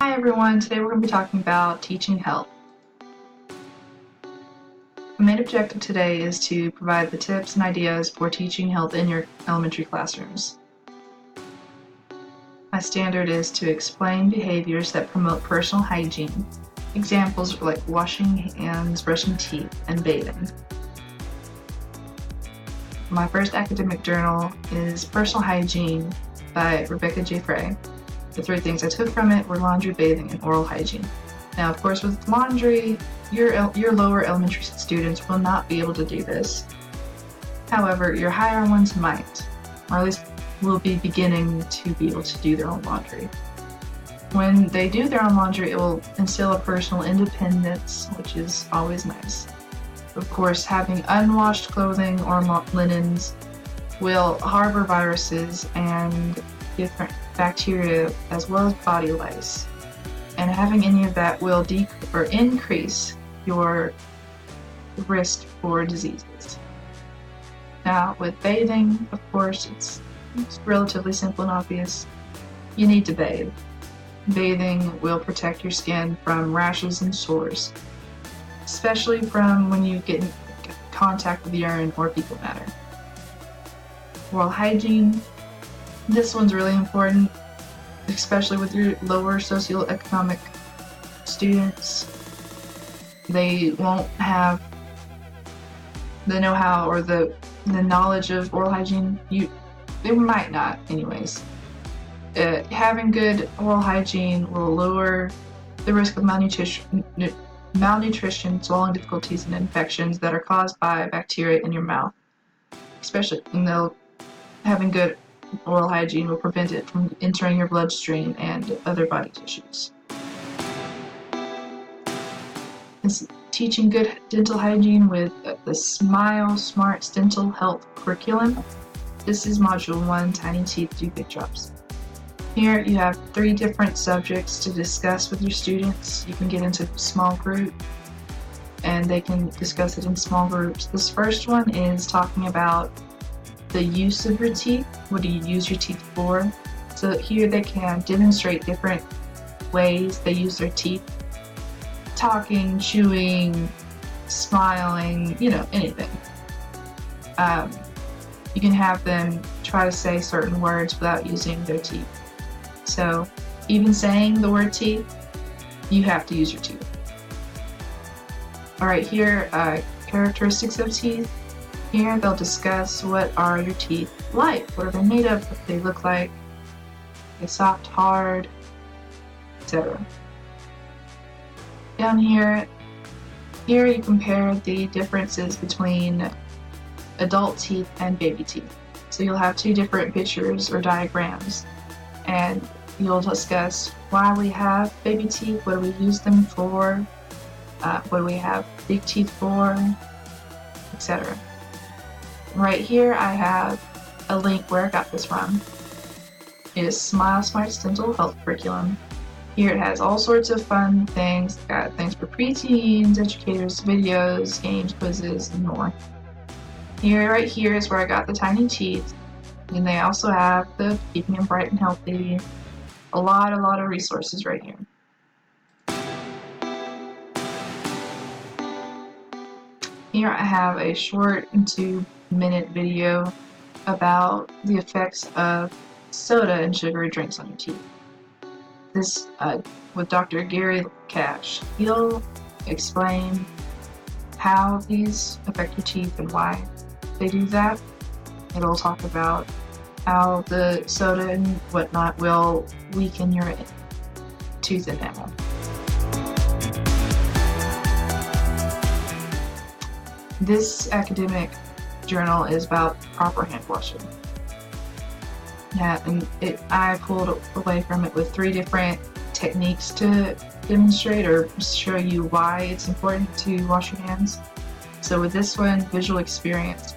Hi everyone, today we're going to be talking about teaching health. The main objective today is to provide the tips and ideas for teaching health in your elementary classrooms. My standard is to explain behaviors that promote personal hygiene. Examples are like washing hands, brushing teeth, and bathing. My first academic journal is Personal Hygiene by Rebecca J. Frey. The three things I took from it were laundry, bathing, and oral hygiene. Now, of course, with laundry, your lower elementary students will not be able to do this. However, your higher ones might, or at least will be beginning to be able to do their own laundry. When they do their own laundry, it will instill a personal independence, which is always nice. Of course, having unwashed clothing or linens will harbor viruses and different bacteria as well as body lice. And having any of that will increase your risk for diseases. Now, with bathing, of course, it's relatively simple and obvious. You need to bathe. Bathing will protect your skin from rashes and sores, especially from when you get in contact with urine or fecal matter. Oral hygiene, this one's really important, especially with your lower socioeconomic students. They won't have the know-how or the knowledge of oral hygiene. They might not anyways. Having good oral hygiene will lower the risk of malnutrition, swallowing difficulties, and infections that are caused by bacteria in your mouth. Especially, having good oral hygiene will prevent it from entering your bloodstream and other body tissues. Teaching good dental hygiene with the Smile Smart Dental Health curriculum. This is Module 1, Tiny Teeth Do Big Drops. Here you have 3 different subjects to discuss with your students. You can get into a small group and they can discuss it in small groups. This first one is talking about the use of your teeth. What do you use your teeth for? So here they can demonstrate different ways they use their teeth. Talking, chewing, smiling, anything. You can have them try to say certain words without using their teeth. So even saying the word teeth, you have to use your teeth. Alright, here, characteristics of teeth. Here they'll discuss what are your teeth like, what are they made of, what they look like, are they soft, hard, etc. Down here you compare the differences between adult teeth and baby teeth. So you'll have 2 different pictures or diagrams, and you'll discuss why we have baby teeth, what do we use them for, what do we have big teeth for, etc. Right here I have a link where I got this from. It is Smile Smart Dental Health Curriculum. Here it has all sorts of fun things. It's got things for preteens, educators, videos, games, quizzes, and more. Right here is where I got the tiny teeth. And they also have the keeping them bright and healthy. A lot of resources right here. Here I have a short 2-minute video about the effects of soda and sugary drinks on your teeth. This with Dr. Gary Cash. He'll explain how these affect your teeth and why they do that. It'll talk about how the soda and whatnot will weaken your tooth enamel. This academic journal is about proper hand washing. Yeah, and I pulled away from it with 3 different techniques to demonstrate or show you why it's important to wash your hands. So with this one, visual experience,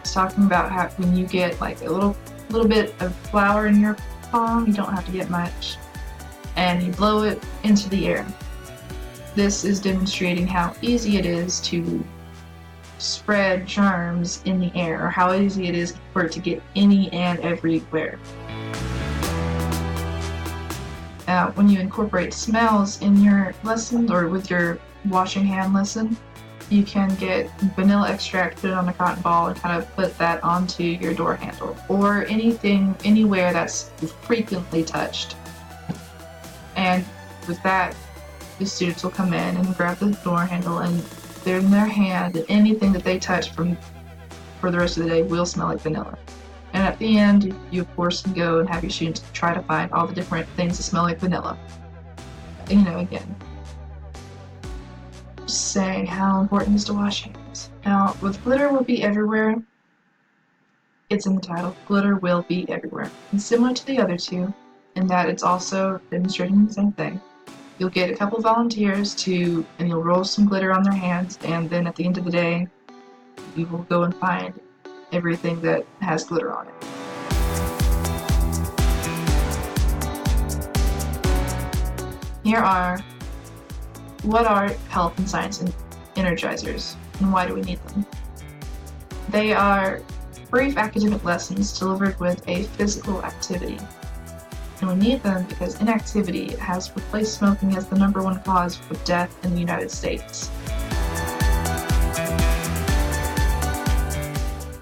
it's talking about how when you get like a little bit of flour in your palm, you don't have to get much, and you blow it into the air. This is demonstrating how easy it is to spread germs in the air, or how easy it is for it to get any and everywhere. When you incorporate smells in your lesson or with your washing hand lesson, you can get vanilla extract, put it on a cotton ball, and kind of put that onto your door handle or anything, anywhere that's frequently touched. And with that, the students will come in and grab the door handle, and they're in their hand, and anything that they touch for the rest of the day will smell like vanilla. And at the end, you of course can go and have your students try to find all the different things that smell like vanilla. Again, just saying how important it is to wash hands. Now, with glitter will be everywhere, it's in the title, glitter will be everywhere. And similar to the other two, in that it's also demonstrating the same thing. You'll get a couple volunteers and you'll roll some glitter on their hands, and then at the end of the day, you will go and find everything that has glitter on it. What are health and science energizers, and why do we need them? They are brief academic lessons delivered with a physical activity. And we need them because inactivity has replaced smoking as the #1 cause of death in the United States.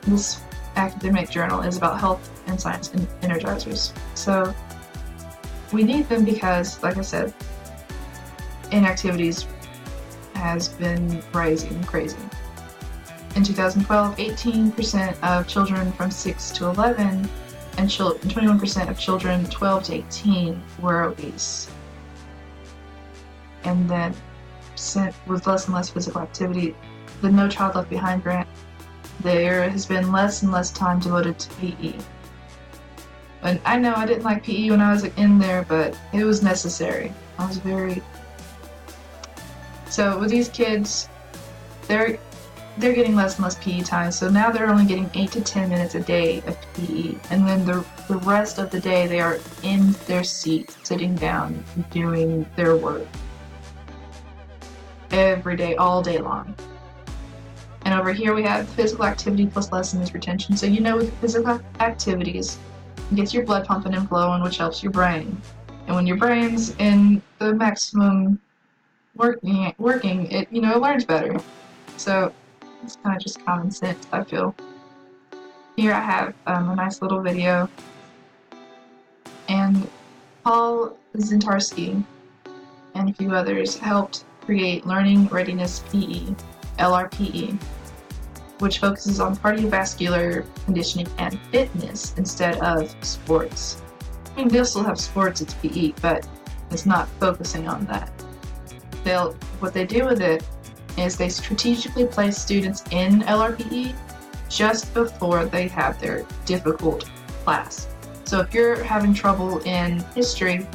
This academic journal is about health and science energizers. So we need them because, like I said, inactivities has been rising crazy. In 2012, 18% of children from 6 to 11 and 21% of children 12 to 18 were obese. And then, with less and less physical activity, the No Child Left Behind grant, there has been less and less time devoted to PE. And I know I didn't like PE when I was in there, but it was necessary. So with these kids, they're getting less and less PE time, so now they're only getting 8 to 10 minutes a day of PE, and then the rest of the day they are in their seat, sitting down, doing their work. Every day, all day long. And over here we have physical activity plus lesson is retention. So with physical activities, it gets your blood pumping and flowing, which helps your brain. And when your brain's in the maximum working, it learns better. So it's kind of just common sense, I feel. Here I have a nice little video, and Paul Zintarski and a few others helped create Learning Readiness PE, LRPE, which focuses on cardiovascular conditioning and fitness instead of sports. I mean, they'll still have sports, it's PE, but it's not focusing on that. What they do with it is they strategically place students in LRPE just before they have their difficult class. So if you're having trouble in history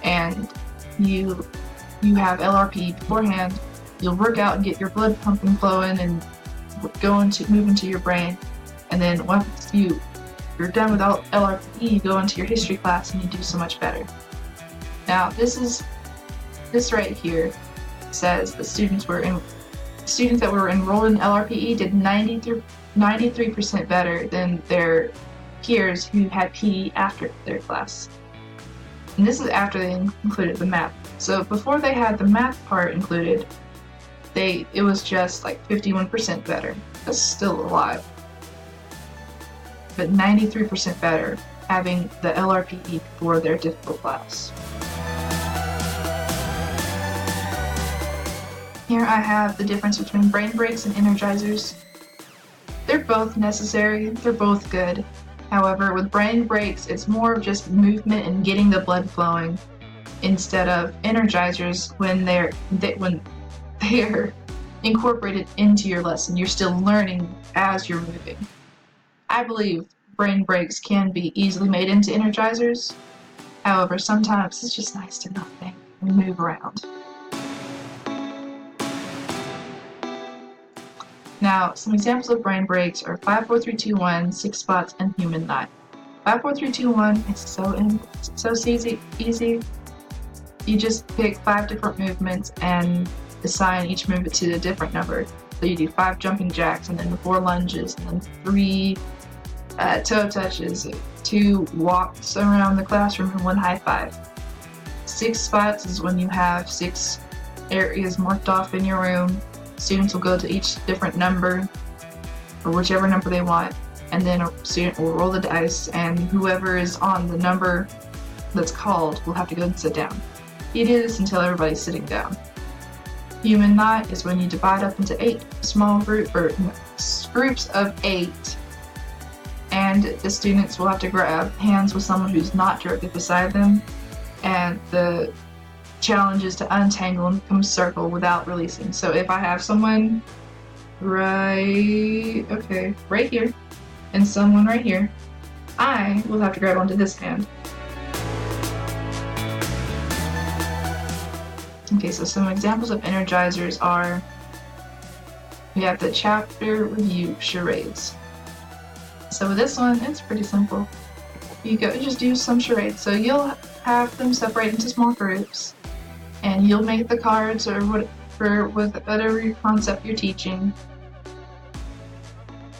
and you have LRPE beforehand, you'll work out and get your blood pumping, flowing, and move into your brain. And then once you're done with LRPE, you go into your history class and you do so much better. Now this right here says the students that were enrolled in LRPE did 93% better than their peers who had PE after their class. And this is after they included the math. So before they had the math part included, it was just like 51% better. That's still a lot. But 93% better having the LRPE for their difficult class. Here I have the difference between brain breaks and energizers. They're both necessary, they're both good. However, with brain breaks, it's more of just movement and getting the blood flowing instead of energizers when they're incorporated into your lesson. You're still learning as you're moving. I believe brain breaks can be easily made into energizers. However, sometimes it's just nice to not think and move around. Now, some examples of brain breaks are 5, 4, 3, 2, 1, 6 spots, and human knot. 5, 4, 3, 2, 1 is so easy. You just pick 5 different movements and assign each movement to a different number. So you do 5 jumping jacks, and then 4 lunges, and then 3 toe touches, 2 walks around the classroom, and 1 high five. 6 spots is when you have 6 areas marked off in your room. Students will go to each different number, or whichever number they want, and then a student will roll the dice, and whoever is on the number that's called will have to go and sit down. You do this until everybody's sitting down. Human knot is when you divide up into 8 small groups of 8, and the students will have to grab hands with someone who's not directly beside them, and the challenge is to untangle and become a circle without releasing. So if I have someone right here and someone right here, I will have to grab onto this hand. Okay, so some examples of energizers are, we have the chapter review charades. So with this one, it's pretty simple. You just do some charades. So you'll have them separate into small groups, and you'll make the cards or whatever concept you're teaching.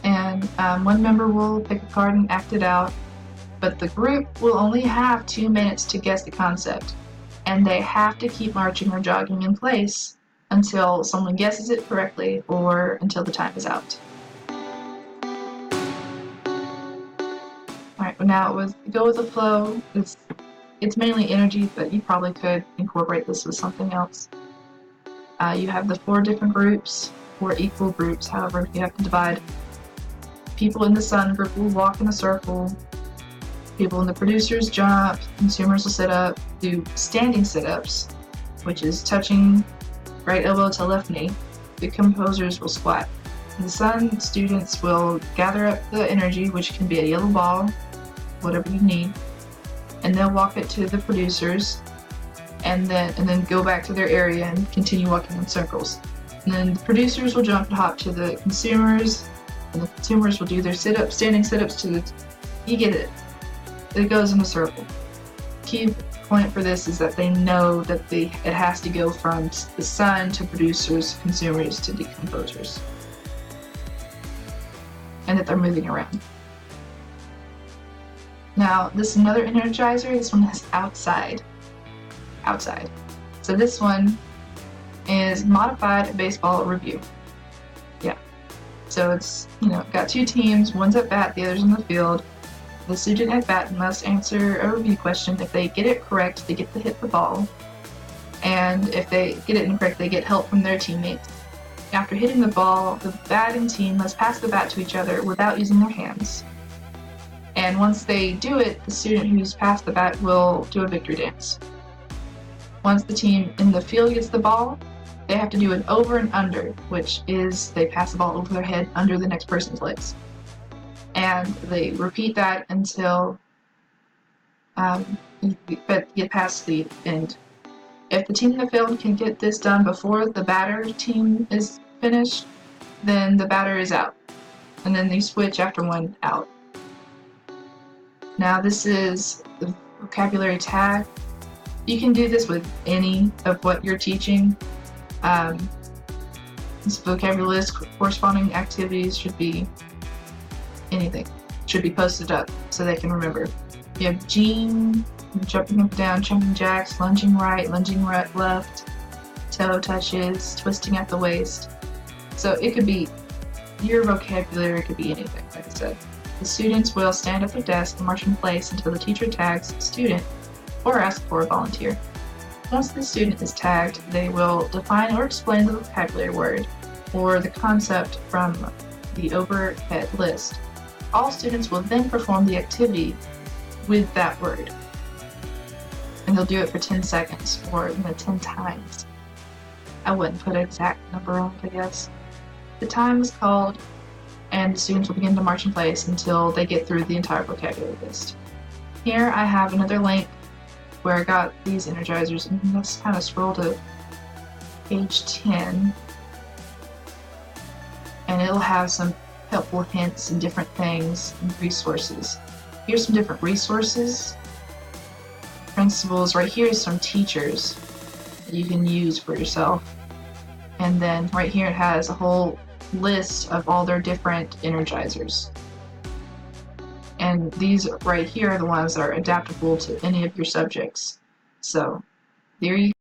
And one member will pick a card and act it out, but the group will only have 2 minutes to guess the concept, and they have to keep marching or jogging in place until someone guesses it correctly or until the time is out. Alright, now go with the flow. It's mainly energy, but you probably could incorporate this with something else. You have the 4 different groups, 4 equal groups, however you have to divide. People in the sun group will walk in a circle. People in the producers jump. Consumers will sit up, do standing sit-ups, which is touching right elbow to left knee. The composers will squat. In the sun, students will gather up the energy, which can be a yellow ball, whatever you need, and they'll walk it to the producers, and then go back to their area and continue walking in circles. And then the producers will jump and hop to the consumers, and the consumers will do their sit-ups, standing sit-ups to the, you get it. It goes in a circle. Key point for this is that they know that it has to go from the sun to producers, consumers to decomposers, and that they're moving around. Now, this is another energizer. This one is outside. Outside. So this one is modified baseball review. Yeah. So it's, got 2 teams. One's at bat, the other's in the field. The student at bat must answer a review question. If they get it correct, they get to hit the ball. And if they get it incorrect, they get help from their teammates. After hitting the ball, the batting team must pass the bat to each other without using their hands. And once they do it, the student who's passed the bat will do a victory dance. Once the team in the field gets the ball, they have to do an over and under, which is they pass the ball over their head under the next person's legs. And they repeat that until you get past the end. If the team in the field can get this done before the batter team is finished, then the batter is out. And then they switch after one out. Now this is the vocabulary tag. You can do this with any of what you're teaching. This vocabulary list, corresponding activities should be anything. Should be posted up so they can remember. You have Jean, jumping up and down, jumping jacks, lunging right, lunging left, toe touches, twisting at the waist. So it could be, your vocabulary could be anything, like I said. The students will stand at their desk and march in place until the teacher tags the student or asks for a volunteer. Once the student is tagged, they will define or explain the vocabulary word or the concept from the overhead list. All students will then perform the activity with that word. And they'll do it for 10 seconds or 10 times. I wouldn't put an exact number on it, I guess. The time is called, and the students will begin to march in place until they get through the entire vocabulary list. Here I have another link where I got these energizers, and let's kind of scroll to page 10, and it'll have some helpful hints and different things and resources. Here's some different resources. Principles right here is some teachers that you can use for yourself. And then right here it has a whole list of all their different energizers. And these right here are the ones that are adaptable to any of your subjects. So Theory